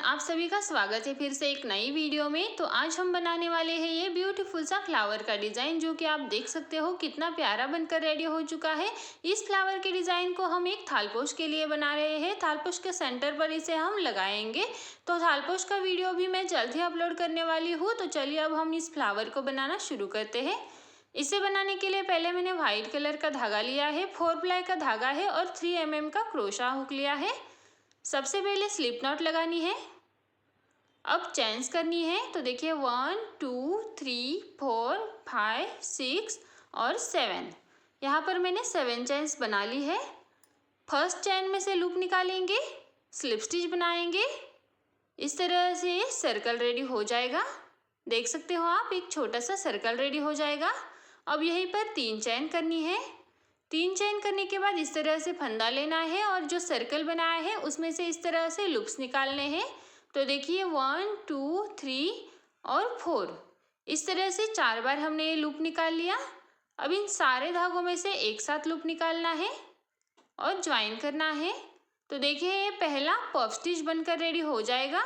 आप सभी का स्वागत है फिर से एक नई वीडियो में। तो आज हम बनाने वाले हैं ये ब्यूटीफुल सा फ्लावर का डिज़ाइन, जो कि आप देख सकते हो कितना प्यारा बनकर रेडी हो चुका है। इस फ्लावर के डिज़ाइन को हम एक थालपोश के लिए बना रहे हैं। थालपोश के सेंटर पर इसे हम लगाएंगे। तो थालपोश का वीडियो भी मैं जल्द ही अपलोड करने वाली हूँ। तो चलिए अब हम इस फ्लावर को बनाना शुरू करते हैं। इसे बनाने के लिए पहले मैंने व्हाइट कलर का धागा लिया है, 4 प्लाई का धागा है और 3 mm का क्रोशा हुक लिया है। सबसे पहले स्लिप नॉट लगानी है, अब चेन्स करनी है। तो देखिए 1 2 3 4 5 6 और 7, यहाँ पर मैंने 7 चेन्स बना ली है। फर्स्ट चेन में से लूप निकालेंगे, स्लिप स्टिच बनाएंगे। इस तरह से ये सर्कल रेडी हो जाएगा। देख सकते हो आप, एक छोटा सा सर्कल रेडी हो जाएगा। अब यहीं पर 3 चेन करनी है। 3 चेन करने के बाद इस तरह से फंदा लेना है और जो सर्कल बनाया है उसमें से इस तरह से लूप्स निकालने हैं। तो देखिए 1 2 3 और 4, इस तरह से 4 बार हमने ये लूप निकाल लिया। अब इन सारे धागों में से एक साथ लूप निकालना है और ज्वाइन करना है। तो देखिए ये पहला पफ स्टिच बनकर रेडी हो जाएगा।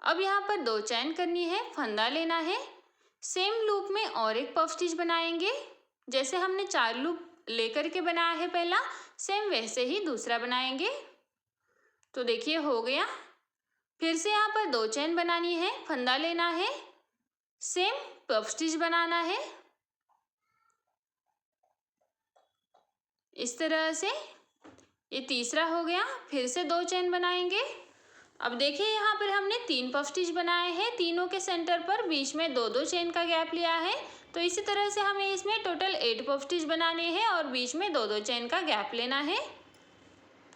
अब यहाँ पर 2 चेन करनी है, फंदा लेना है। सेम लूप में और एक पफ स्टिच बनाएंगे। जैसे हमने 4 लूप लेकर के बनाया है पहला, सेम वैसे ही दूसरा बनाएंगे। तो देखिए हो गया। फिर से यहाँ पर 2 चेन बनानी है, फंदा लेना है, सेम पफ स्टिच बनाना है। इस तरह से ये तीसरा हो गया। फिर से 2 चेन बनाएंगे। अब देखिए यहाँ पर हमने 3 पफ स्टिच बनाए हैं। तीनों के सेंटर पर बीच में 2-2 चेन का गैप लिया है। तो इसी तरह से हमें इसमें टोटल 8 पफ स्टिच बनाने हैं और बीच में 2-2 चेन का गैप लेना है।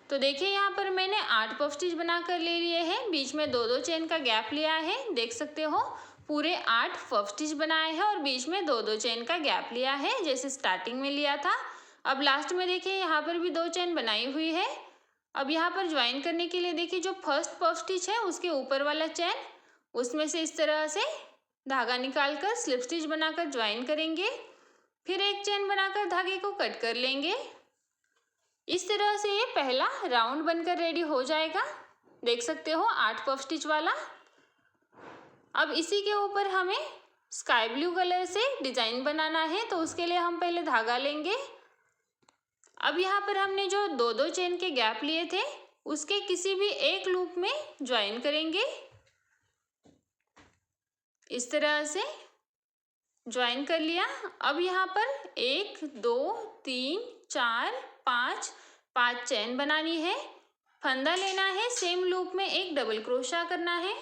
तो देखिए यहाँ पर मैंने 8 पफ स्टिच बनाकर ले लिए हैं, बीच में 2-2 चेन का गैप लिया है। देख सकते हो पूरे 8 पफ स्टिच बनाए हैं और बीच में 2-2 चेन का गैप लिया है, जैसे स्टार्टिंग में लिया था। अब लास्ट में देखिए यहाँ पर भी 2 चेन बनाई हुई है। अब यहाँ पर ज्वाइन करने के लिए देखिए जो फर्स्ट पफ स्टिच है उसके ऊपर वाला चेन, उसमें से इस तरह से धागा निकालकर स्लिप स्टिच बनाकर ज्वाइन करेंगे। फिर एक चेन बनाकर धागे को कट कर लेंगे। इस तरह से ये पहला राउंड बनकर रेडी हो जाएगा। देख सकते हो 8 पफ स्टिच वाला। अब इसी के ऊपर हमें स्काई ब्लू कलर से डिजाइन बनाना है। तो उसके लिए हम पहले धागा लेंगे। अब यहाँ पर हमने जो 2-2 चेन के गैप लिए थे उसके किसी भी एक लूप में ज्वाइन करेंगे। इस तरह से ज्वाइन कर लिया। अब यहाँ पर 1 2 3 4 5 चेन बनानी है, फंदा लेना है, सेम लूप में एक डबल क्रोशा करना है।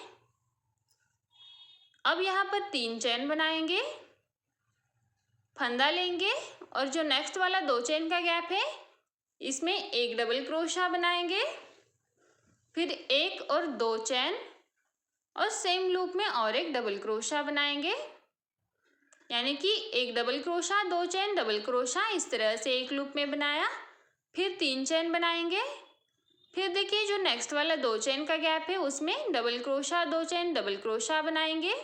अब यहाँ पर 3 चेन बनाएंगे, फंदा लेंगे और जो नेक्स्ट वाला 2 चेन का गैप है इसमें एक डबल क्रोशा बनाएंगे। फिर 1 और 2 चेन और सेम लूप में और एक डबल क्रोशा बनाएंगे, यानी कि एक double crochet 2 chain double crochet, इस तरह से एक लूप में बनाया। फिर 3 चेन बनाएंगे। फिर देखिए जो नेक्स्ट वाला 2 चेन का गैप है उसमें double crochet 2 chain double crochet बनाएंगे।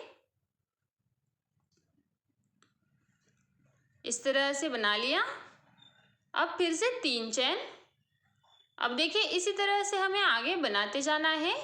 इस तरह से बना लिया। अब फिर से 3 चेन। अब देखिए इसी तरह से हमें आगे बनाते जाना है।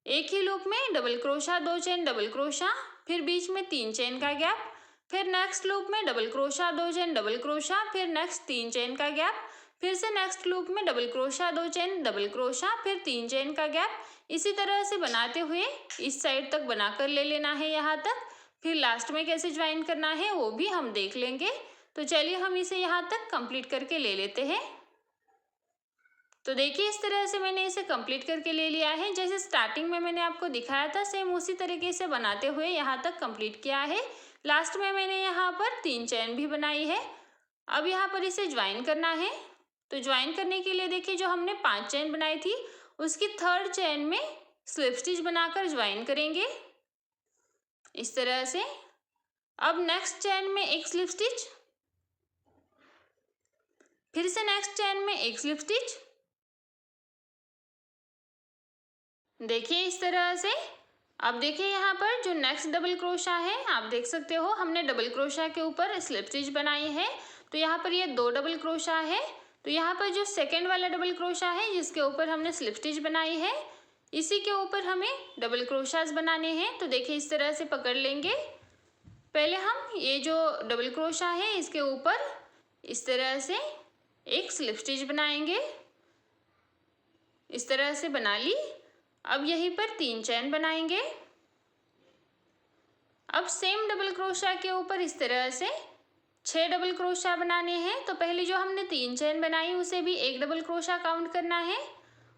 एक ही लूप में double crochet 2 chain double crochet, फिर बीच में 3 चेन का गैप, फिर नेक्स्ट लूप में double crochet 2 chain double crochet, फिर नेक्स्ट 3 चेन का गैप, फिर से नेक्स्ट लूप में double crochet 2 chain double crochet, फिर 3 चेन का गैप। इसी तरह से बनाते हुए इस साइड तक बनाकर ले लेना है यहाँ तक। फिर लास्ट में कैसे ज्वाइन करना है वो भी हम देख लेंगे। तो चलिए हम इसे यहाँ तक कंप्लीट करके ले लेते हैं। तो देखिए इस तरह से मैंने इसे कंप्लीट करके ले लिया है। जैसे स्टार्टिंग में मैंने आपको दिखाया था सेम उसी तरीके से बनाते हुए यहाँ तक कंप्लीट किया है। लास्ट में मैंने यहाँ पर 3 चेन भी बनाई है। अब यहाँ पर इसे ज्वाइन करना है। तो ज्वाइन करने के लिए देखिए जो हमने 5 चेन बनाई थी उसकी 3rd चेन में स्लिप स्टिच बनाकर ज्वाइन करेंगे, इस तरह से। अब नेक्स्ट चेन में एक स्लिप स्टिच, फिर से नेक्स्ट चेन में एक स्लिप स्टिच। देखिए इस तरह से। अब देखिए यहाँ पर जो नेक्स्ट डबल क्रोशा है, आप देख सकते हो हमने डबल क्रोशा के ऊपर स्लिप स्टिच बनाई है। तो यहाँ पर ये 2 डबल क्रोशा है। तो यहाँ पर जो सेकंड वाला डबल क्रोशा है जिसके ऊपर हमने स्लिप स्टिच बनाई है, इसी के ऊपर हमें डबल क्रोशास बनाने हैं। तो देखिए इस तरह से पकड़ लेंगे। पहले हम ये जो डबल क्रोशा है इसके ऊपर इस तरह से एक स्लिप स्टिच बनाएंगे। इस तरह से बना ली। अब यहीं पर 3 चेन बनाएंगे। अब सेम डबल क्रोशा के ऊपर इस तरह से 6 डबल क्रोशा बनाने हैं। तो पहले जो हमने 3 चेन बनाई उसे भी एक डबल क्रोशा काउंट करना है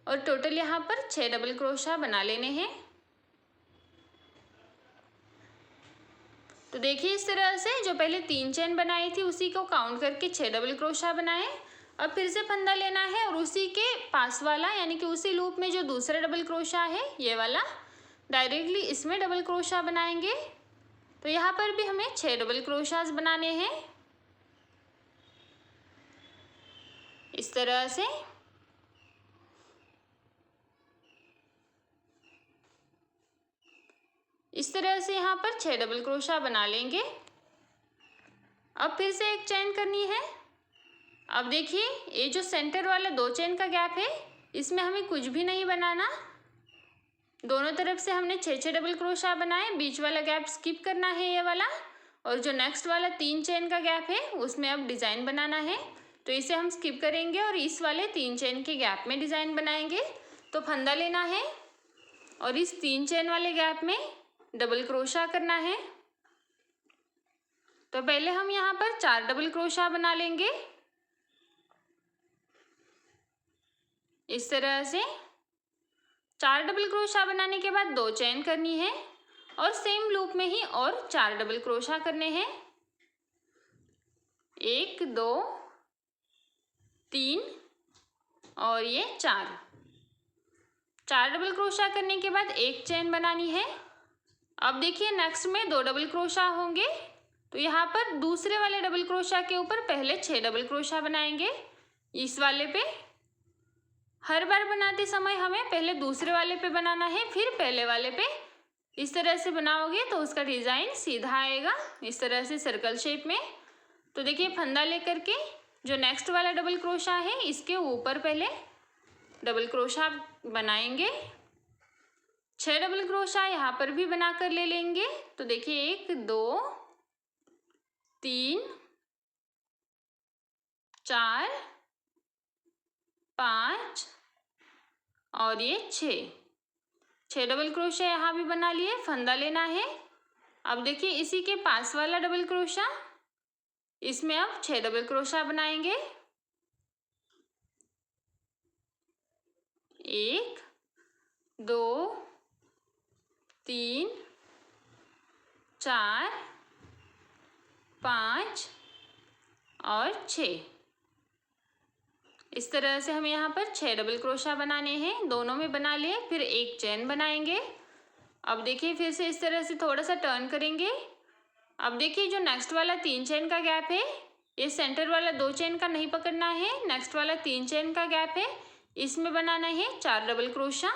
और टोटल यहाँ पर 6 डबल क्रोशा बना लेने हैं। तो देखिए इस तरह से जो पहले 3 चेन बनाई थी उसी को काउंट करके 6 डबल क्रोशा बनाए। अब फिर से फंदा लेना है और उसी के पास वाला यानी कि उसी लूप में जो दूसरा डबल क्रोशा है ये वाला डायरेक्टली इसमें डबल क्रोशा बनाएंगे। तो यहाँ पर भी हमें 6 डबल क्रोशास बनाने हैं इस तरह से। इस तरह से यहाँ पर 6 डबल क्रोशा बना लेंगे। अब फिर से एक चेन करनी है। अब देखिए ये जो सेंटर वाला 2 चेन का गैप है इसमें हमें कुछ भी नहीं बनाना। दोनों तरफ से हमने 6 डबल क्रोशा बनाए। बीच वाला गैप स्किप करना है ये वाला, और जो नेक्स्ट वाला 3 चेन का गैप है उसमें अब डिज़ाइन बनाना है। तो इसे हम स्किप करेंगे और इस वाले 3 चेन के गैप में डिज़ाइन बनाएंगे। तो फंदा लेना है और इस 3 चेन वाले गैप में डबल क्रोशा करना है। तो पहले हम यहाँ पर 4 डबल क्रोशा बना लेंगे इस तरह से। 4 डबल क्रोशा बनाने के बाद 2 चेन करनी है और सेम लूप में ही और 4 डबल क्रोशा करने हैं। 1 2 3 और ये 4 डबल क्रोशा करने के बाद एक चेन बनानी है। अब देखिए नेक्स्ट में 2 डबल क्रोशा होंगे। तो यहाँ पर दूसरे वाले डबल क्रोशा के ऊपर पहले 6 डबल क्रोशा बनाएंगे इस वाले पे। हर बार बनाते समय हमें पहले दूसरे वाले पे बनाना है फिर पहले वाले पे। इस तरह से बनाओगे तो उसका डिज़ाइन सीधा आएगा इस तरह से सर्कल शेप में। तो देखिए फंदा लेकर के जो नेक्स्ट वाला डबल क्रोशा है इसके ऊपर पहले डबल क्रोशा बनाएंगे। 6 डबल क्रोशा यहाँ पर भी बना कर ले लेंगे। तो देखिए 1 2 3 4 5 और ये 6 डबल क्रोशा यहाँ भी बना लिए। फंदा लेना है। अब देखिए इसी के पास वाला डबल क्रोशा इसमें अब 6 डबल क्रोशा बनाएंगे। 1 2 3 4 5 और 6। इस तरह से हमें यहाँ पर 6 डबल क्रोशा बनाने हैं। दोनों में बना लिए फिर एक चेन बनाएंगे। अब देखिए फिर से इस तरह से थोड़ा सा टर्न करेंगे। अब देखिए जो नेक्स्ट वाला 3 चेन का गैप है ये सेंटर वाला 2 चेन का नहीं पकड़ना है। नेक्स्ट वाला 3 चेन का गैप है इसमें बनाना है 4 डबल क्रोशा।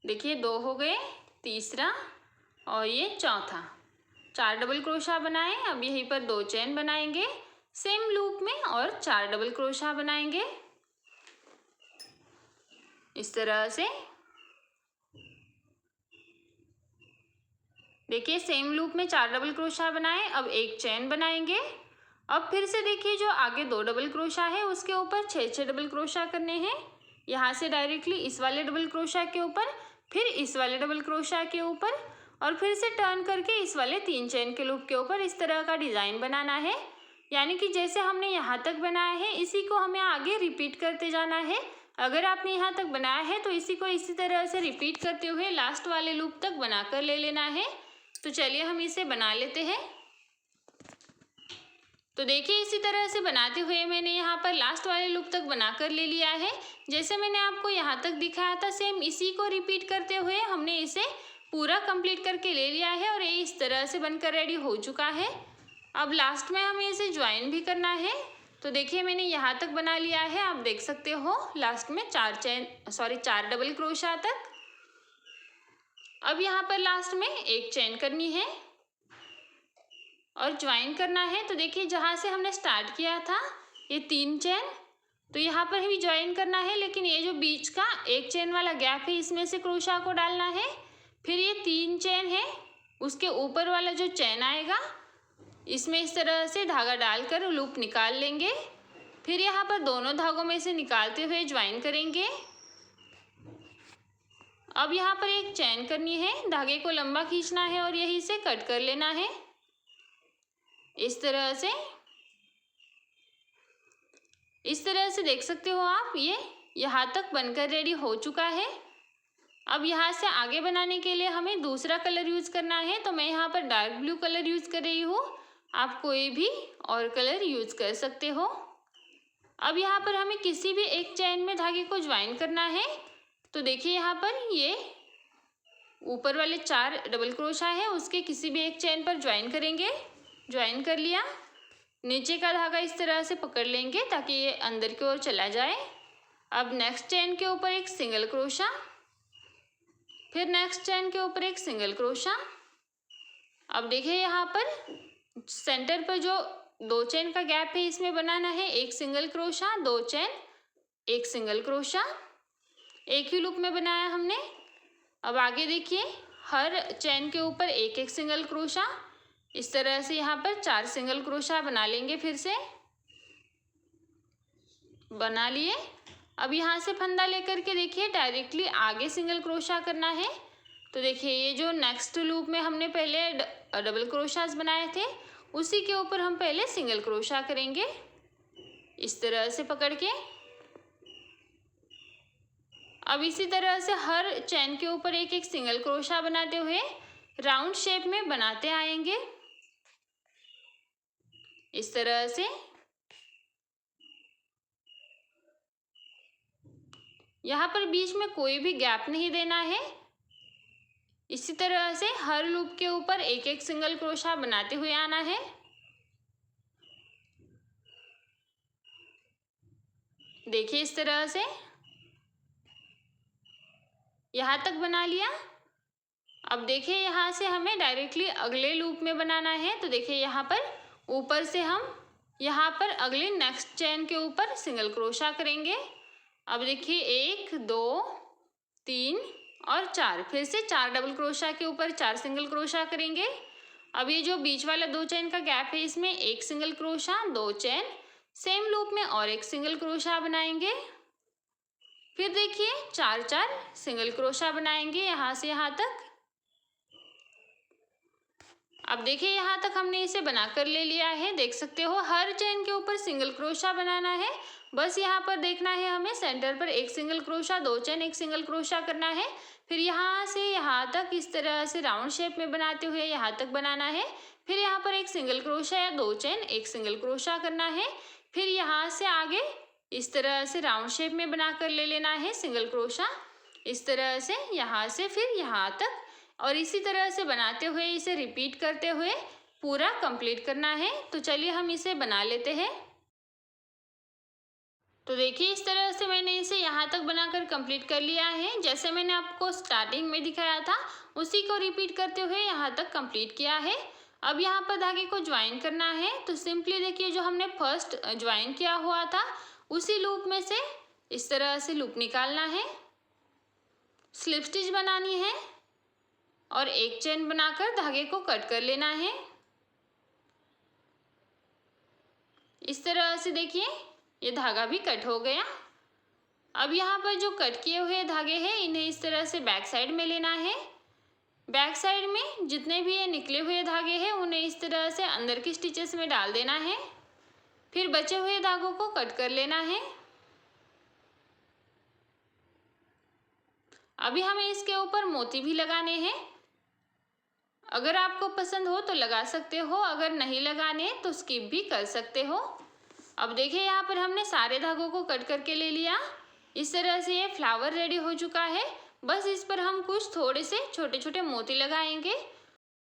देखिए 2 हो गए, तीसरा और ये चौथा। 4 डबल क्रोशा बनाए। अब यहीं पर 2 चेन बनाएंगे सेम लूप में और 4 डबल क्रोशा बनाएंगे इस तरह से। देखिए सेम लूप में 4 डबल क्रोशा बनाए। अब एक चेन बनाएंगे। अब फिर से देखिए जो आगे 2 डबल क्रोशा है उसके ऊपर 6 डबल क्रोशा करने हैं। यहाँ से डायरेक्टली इस वाले डबल क्रोशा के ऊपर फिर इस वाले डबल क्रोशा के ऊपर और फिर से टर्न करके इस वाले 3 चेन के लूप के ऊपर इस तरह का डिज़ाइन बनाना है। यानी कि जैसे हमने यहाँ तक बनाया है इसी को हमें आगे रिपीट करते जाना है। अगर आपने यहाँ तक बनाया है तो इसी को इसी तरह से रिपीट करते हुए लास्ट वाले लूप तक बनाकर ले लेना है। तो चलिए हम इसे बना लेते हैं। तो देखिए इसी तरह से बनाते हुए मैंने यहाँ पर लास्ट वाले लूप तक बनाकर ले लिया है। जैसे मैंने आपको यहाँ तक दिखाया था सेम इसी को रिपीट करते हुए हमने इसे पूरा कंप्लीट करके ले लिया है और ये इस तरह से बनकर रेडी हो चुका है। अब लास्ट में हमें इसे ज्वाइन भी करना है। तो देखिए मैंने यहाँ तक बना लिया है, आप देख सकते हो लास्ट में 4 डबल क्रोशा तक। अब यहाँ पर लास्ट में एक चेन करनी है और ज्वाइन करना है। तो देखिए जहाँ से हमने स्टार्ट किया था ये 3 चेन तो यहाँ पर भी ज्वाइन करना है, लेकिन ये जो बीच का एक चेन वाला गैप है इसमें से क्रोशा को डालना है। फिर ये 3 चेन है, उसके ऊपर वाला जो चेन आएगा इसमें इस तरह से धागा डालकर लूप निकाल लेंगे। फिर यहाँ पर दोनों धागों में से निकालते हुए ज्वाइन करेंगे। अब यहाँ पर एक चेन करनी है, धागे को लंबा खींचना है और यहीं से कट कर लेना है इस तरह से। इस तरह से देख सकते हो आप, ये यहाँ तक बनकर रेडी हो चुका है। अब यहाँ से आगे बनाने के लिए हमें दूसरा कलर यूज़ करना है, तो मैं यहाँ पर डार्क ब्लू कलर यूज़ कर रही हूँ। आप कोई भी और कलर यूज़ कर सकते हो। अब यहाँ पर हमें किसी भी एक चेन में धागे को ज्वाइन करना है। तो देखिए यहाँ पर ये ऊपर वाले 4 डबल क्रोशा है, उसके किसी भी एक चेन पर ज्वाइन करेंगे। ज्वाइन कर लिया, नीचे का धागा इस तरह से पकड़ लेंगे ताकि ये अंदर की ओर चला जाए। अब नेक्स्ट चेन के ऊपर एक सिंगल क्रोशा, फिर नेक्स्ट चेन के ऊपर एक सिंगल क्रोशा। अब देखिए यहाँ पर सेंटर पर जो 2 चेन का गैप है इसमें बनाना है एक सिंगल क्रोशा, 2 चेन, एक सिंगल क्रोशा। एक ही लूप में बनाया हमने। अब आगे देखिए, हर चेन के ऊपर एक एक सिंगल क्रोशा। इस तरह से यहाँ पर 4 सिंगल क्रोशा बना लेंगे। फिर से बना लिए। अब यहाँ से फंदा लेकर के देखिए डायरेक्टली आगे सिंगल क्रोशा करना है। तो देखिए ये जो नेक्स्ट लूप में हमने पहले डबल क्रोशास बनाए थे उसी के ऊपर हम पहले सिंगल क्रोशा करेंगे इस तरह से पकड़ के। अब इसी तरह से हर चेन के ऊपर एक एक सिंगल क्रोशा बनाते हुए राउंड शेप में बनाते आएंगे इस तरह से। यहाँ पर बीच में कोई भी गैप नहीं देना है। इसी तरह से हर लूप के ऊपर एक एक सिंगल क्रोशा बनाते हुए आना है। देखिए इस तरह से यहाँ तक बना लिया। अब देखिए यहाँ से हमें डायरेक्टली अगले लूप में बनाना है। तो देखिए यहाँ पर ऊपर से हम यहाँ पर अगले नेक्स्ट चेन के ऊपर सिंगल क्रोशा करेंगे। अब देखिए 1 2 3 और 4, फिर से 4 डबल क्रोशा के ऊपर 4 सिंगल क्रोशा करेंगे। अब ये जो बीच वाला 2 चेन का गैप है इसमें एक single crochet, 2 chain, same loop में और एक सिंगल क्रोशा बनाएंगे। फिर देखिए 4 4 सिंगल क्रोशा बनाएंगे यहाँ से यहाँ तक। अब देखिए यहाँ तक हमने इसे बनाकर ले लिया है। देख सकते हो हर चेन के ऊपर सिंगल क्रोशा बनाना है। बस यहाँ पर देखना है हमें सेंटर पर एक सिंगल क्रोशा, 2 चेन, एक सिंगल क्रोशा करना है। फिर यहाँ से यहाँ तक इस तरह से राउंड शेप में बनाते हुए यहाँ तक बनाना है। फिर यहाँ पर एक सिंगल क्रोशा या 2 चेन, एक सिंगल क्रोशा करना है। फिर यहाँ से आगे इस तरह से राउंड शेप में बनाकर ले लेना है सिंगल क्रोशा इस तरह से यहाँ से फिर यहाँ तक, और इसी तरह से बनाते हुए इसे रिपीट करते हुए पूरा कंप्लीट करना है। तो चलिए हम इसे बना लेते हैं। तो देखिए इस तरह से मैंने इसे यहाँ तक बनाकर कंप्लीट कर लिया है। जैसे मैंने आपको स्टार्टिंग में दिखाया था उसी को रिपीट करते हुए यहाँ तक कंप्लीट किया है। अब यहाँ पर धागे को ज्वाइन करना है। तो सिंपली देखिए जो हमने फर्स्ट ज्वाइन किया हुआ था उसी लूप में से इस तरह से लूप निकालना है, स्लिप स्टिच बनानी है और एक चेन बनाकर धागे को कट कर लेना है इस तरह से। देखिए ये धागा भी कट हो गया। अब यहाँ पर जो कट किए हुए धागे हैं इन्हें इस तरह से बैक साइड में लेना है। बैक साइड में जितने भी ये निकले हुए धागे हैं उन्हें इस तरह से अंदर की स्टिचेस में डाल देना है। फिर बचे हुए धागों को कट कर लेना है। अभी हमें इसके ऊपर मोती भी लगाने हैं। अगर आपको पसंद हो तो लगा सकते हो, अगर नहीं लगाने तो स्किप भी कर सकते हो। अब देखिए यहाँ पर हमने सारे धागों को कट करके ले लिया। इस तरह से ये फ्लावर रेडी हो चुका है। बस इस पर हम कुछ थोड़े से छोटे छोटे मोती लगाएंगे।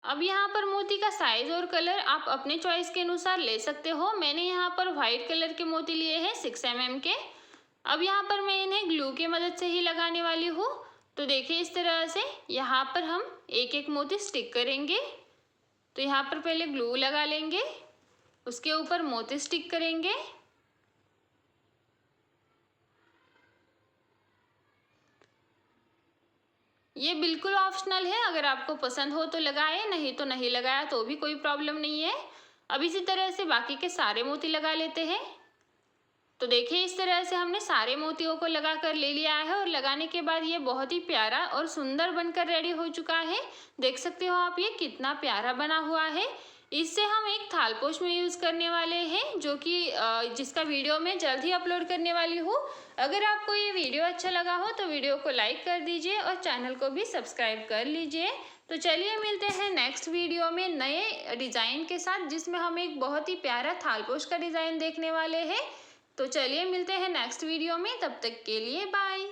अब यहाँ पर मोती का साइज और कलर आप अपने चॉइस के अनुसार ले सकते हो। मैंने यहाँ पर वाइट कलर के मोती लिए हैं 6 mm के। अब यहाँ पर मैं इन्हें ग्लू की मदद से ही लगाने वाली हूँ। तो देखिए इस तरह से यहाँ पर हम एक एक मोती स्टिक करेंगे। तो यहाँ पर पहले ग्लू लगा लेंगे, उसके ऊपर मोती स्टिक करेंगे। ये बिल्कुल ऑप्शनल है, अगर आपको पसंद हो तो लगाए, नहीं तो नहीं लगाया तो भी कोई प्रॉब्लम नहीं है। अब इसी तरह से बाकी के सारे मोती लगा लेते हैं। तो देखिए इस तरह से हमने सारे मोतियों को लगा कर ले लिया है और लगाने के बाद ये बहुत ही प्यारा और सुंदर बनकर रेडी हो चुका है। देख सकते हो आप ये कितना प्यारा बना हुआ है। इससे हम एक थालपोश में यूज़ करने वाले हैं, जो कि जिसका वीडियो मैं जल्द ही अपलोड करने वाली हूँ। अगर आपको ये वीडियो अच्छा लगा हो तो वीडियो को लाइक कर दीजिए और चैनल को भी सब्सक्राइब कर लीजिए। तो चलिए मिलते हैं नेक्स्ट वीडियो में नए डिज़ाइन के साथ, जिसमें हम एक बहुत ही प्यारा थालपोश का डिज़ाइन देखने वाले हैं। तो चलिए मिलते हैं नेक्स्ट वीडियो में, तब तक के लिए बाय।